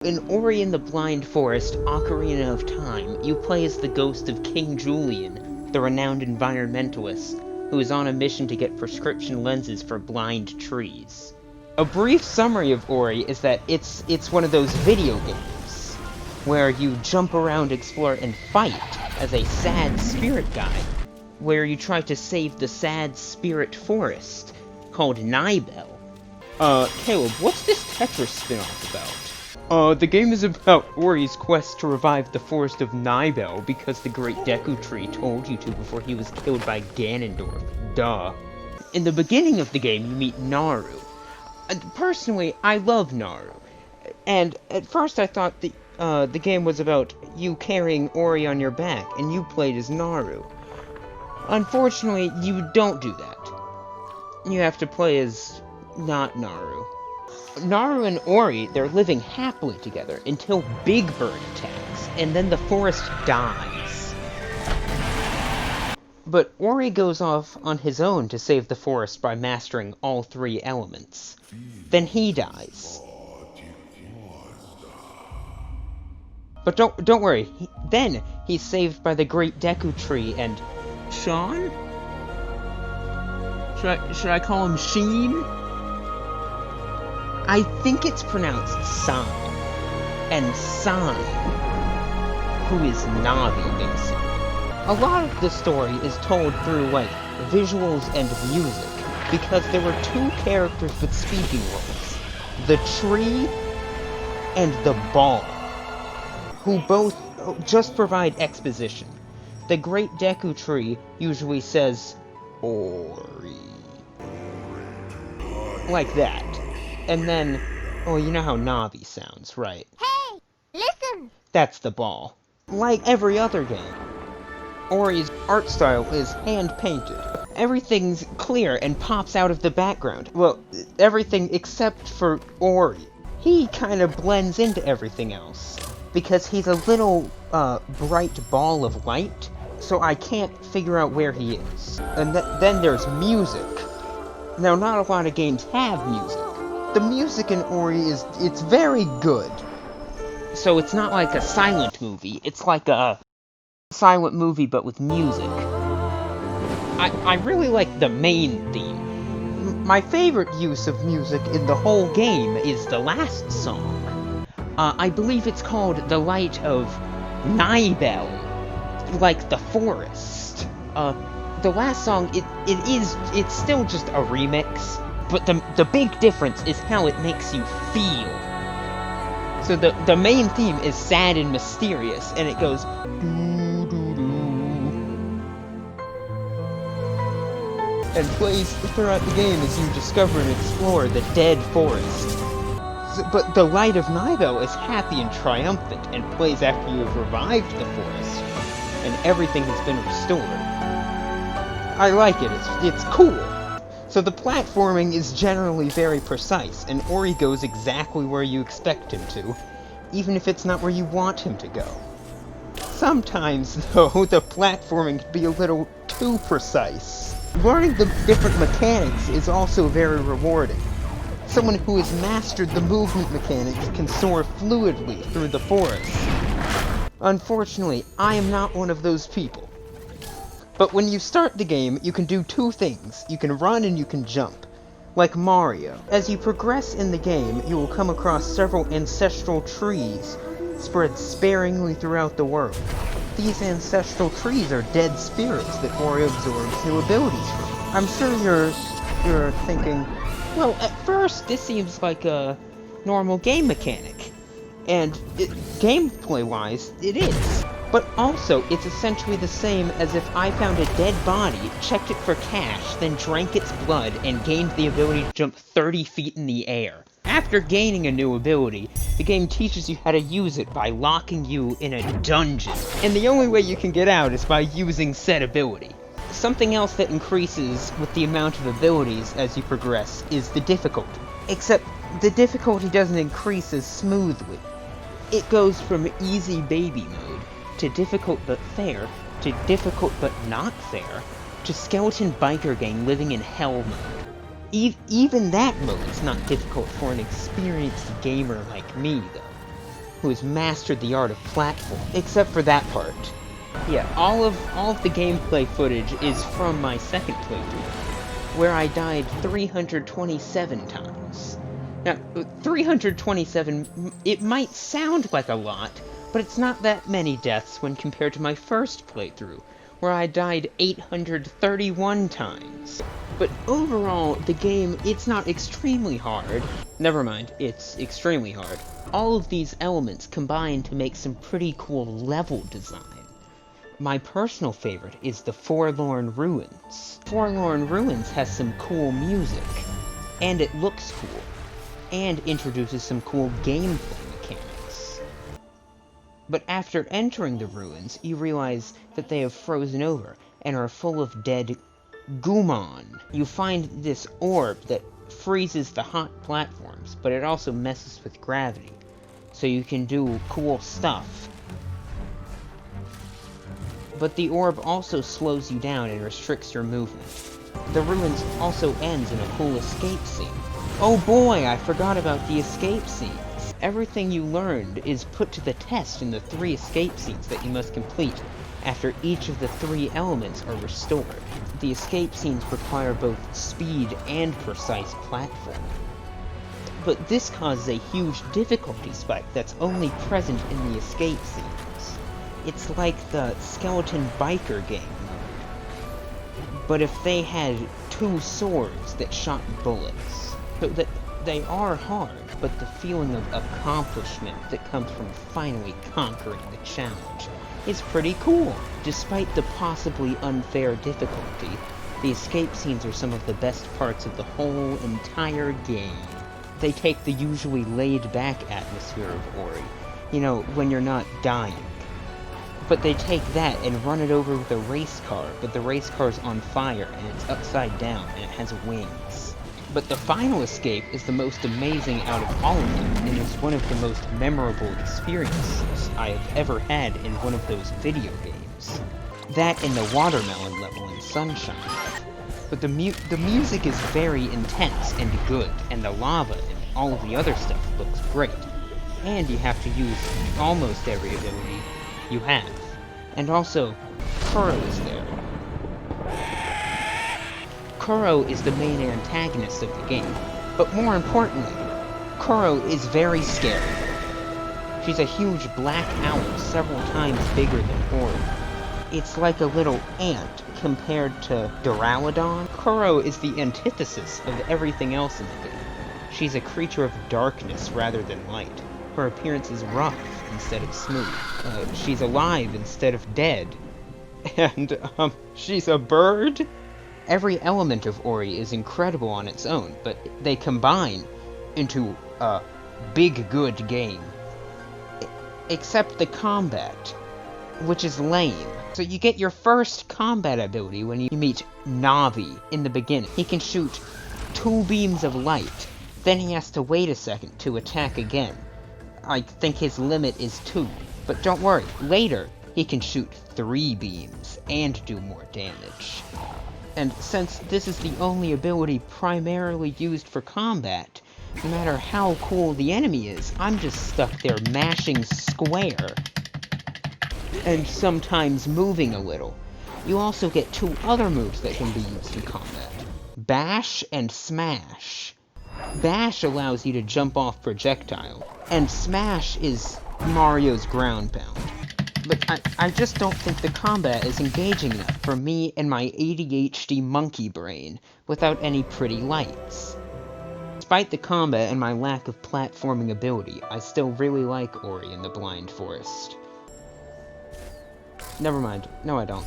In Ori and the Blind Forest, Ocarina of Time, you play as the ghost of King Julian, the renowned environmentalist, who is on a mission to get prescription lenses for blind trees. A brief summary of Ori is that it's one of those video games, where you jump around, explore, and fight as a sad spirit guy, where you try to save the sad spirit forest, called Nibel. Caleb, what's this Tetris spin-off about? The game is about Ori's quest to revive the forest of Nibel because the Great Deku Tree told you to before he was killed by Ganondorf. Duh. In the beginning of the game, you meet Naru. Personally, I love Naru. And at first I thought the game was about you carrying Ori on your back, and you played as Naru. Unfortunately, you don't do that. You have to play as not Naru. Naru and Ori, they're living happily together until Big Bird attacks, and then the forest dies. But Ori goes off on his own to save the forest by mastering all three elements. Then he dies. But don't worry, then he's saved by the Great Deku Tree and Sean? Should I call him Sheen? I think it's pronounced San. And San, who is Navi, basically. A lot of the story is told through, visuals and music, because there were two characters with speaking roles. The tree and the ball, who both just provide exposition. The Great Deku Tree usually says, Ori. Like that. And then, you know how Navi sounds, right? Hey, listen! That's the ball. Like every other game, Ori's art style is hand-painted. Everything's clear and pops out of the background. Well, everything except for Ori. He kind of blends into everything else, because he's a little, bright ball of light, so I can't figure out where he is. And then there's music. Now, not a lot of games have music. The music in Ori it's very good. So it's not like a silent movie, it's like a silent movie but with music. I really like the main theme. My favorite use of music in the whole game is the last song. I believe it's called The Light of Nibel, like the forest. The last song, it's still just a remix. But the big difference is how it makes you feel. So the main theme is sad and mysterious, and it goes doo-doo-doo, and plays throughout the game as you discover and explore the dead forest. But the Light of Nibel is happy and triumphant, and plays after you have revived the forest, and everything has been restored. I like it, it's cool. So the platforming is generally very precise, and Ori goes exactly where you expect him to, even if it's not where you want him to go. Sometimes, though, the platforming can be a little too precise. Learning the different mechanics is also very rewarding. Someone who has mastered the movement mechanics can soar fluidly through the forest. Unfortunately, I am not one of those people. But when you start the game, you can do two things. You can run and you can jump, like Mario. As you progress in the game, you will come across several ancestral trees spread sparingly throughout the world. These ancestral trees are dead spirits that Ori absorbs new abilities from. I'm sure you're thinking, well, at first this seems like a normal game mechanic, and gameplay-wise, it is. But also, it's essentially the same as if I found a dead body, checked it for cash, then drank its blood, and gained the ability to jump 30 feet in the air. After gaining a new ability, the game teaches you how to use it by locking you in a dungeon. And the only way you can get out is by using said ability. Something else that increases with the amount of abilities as you progress is the difficulty. Except, the difficulty doesn't increase as smoothly. It goes from easy baby mode, to difficult but fair, to difficult but not fair, to skeleton biker gang living in hell mode. Even that mode is not difficult for an experienced gamer like me, though. who has mastered the art of platform, except for that part. Yeah, all of the gameplay footage is from my second playthrough, where I died 327 times. Now, 327, it might sound like a lot, but it's not that many deaths when compared to my first playthrough, where I died 831 times. But overall, the game, it's not extremely hard. Never mind, it's extremely hard. All of these elements combine to make some pretty cool level design. My personal favorite is the Forlorn Ruins. Forlorn Ruins has some cool music, and it looks cool, and introduces some cool gameplay mechanics. But after entering the ruins, you realize that they have frozen over and are full of dead Goomon. You find this orb that freezes the hot platforms, but it also messes with gravity, so you can do cool stuff. But the orb also slows you down and restricts your movement. The ruins also ends in a cool escape scene. Oh boy, I forgot about the escape scenes. Everything you learned is put to the test in the 3 escape scenes that you must complete after each of the 3 elements are restored. The escape scenes require both speed and precise platforming. But this causes a huge difficulty spike that's only present in the escape scenes. It's like the Skeleton Biker game mode, but if they had 2 swords that shot bullets. So that they are hard, but the feeling of accomplishment that comes from finally conquering the challenge is pretty cool. Despite the possibly unfair difficulty, the escape scenes are some of the best parts of the whole entire game. They take the usually laid-back atmosphere of Ori, you know, when you're not dying. But they take that and run it over with a race car, but the race car's on fire, and it's upside down, and it has wings. But the final escape is the most amazing out of all of them, and is one of the most memorable experiences I have ever had in one of those video games. That and the watermelon level in Sunshine. But the music is very intense and good, and the lava and all of the other stuff looks great. And you have to use almost every ability you have. And also, Kuro is there. Kuro is the main antagonist of the game, but more importantly, Kuro is very scary. She's a huge black owl several times bigger than Ori. It's like a little ant compared to Duraludon. Kuro is the antithesis of everything else in the game. She's a creature of darkness rather than light. Her appearance is rough instead of smooth. She's alive instead of dead. And, she's a bird? Every element of Ori is incredible on its own, but they combine into a big good game. Except the combat, which is lame. So you get your first combat ability when you meet Navi in the beginning. He can shoot 2 beams of light, then he has to wait a second to attack again. I think his limit is 2, but don't worry, later he can shoot 3 beams and do more damage. And since this is the only ability primarily used for combat, no matter how cool the enemy is, I'm just stuck there mashing square, and sometimes moving a little. You also get 2 other moves that can be used in combat: Bash and Smash. Bash allows you to jump off projectile, and Smash is Mario's ground pound. But I just don't think the combat is engaging enough for me and my ADHD monkey brain without any pretty lights. Despite the combat and my lack of platforming ability, I still really like Ori and the Blind Forest. Never mind. No, I don't.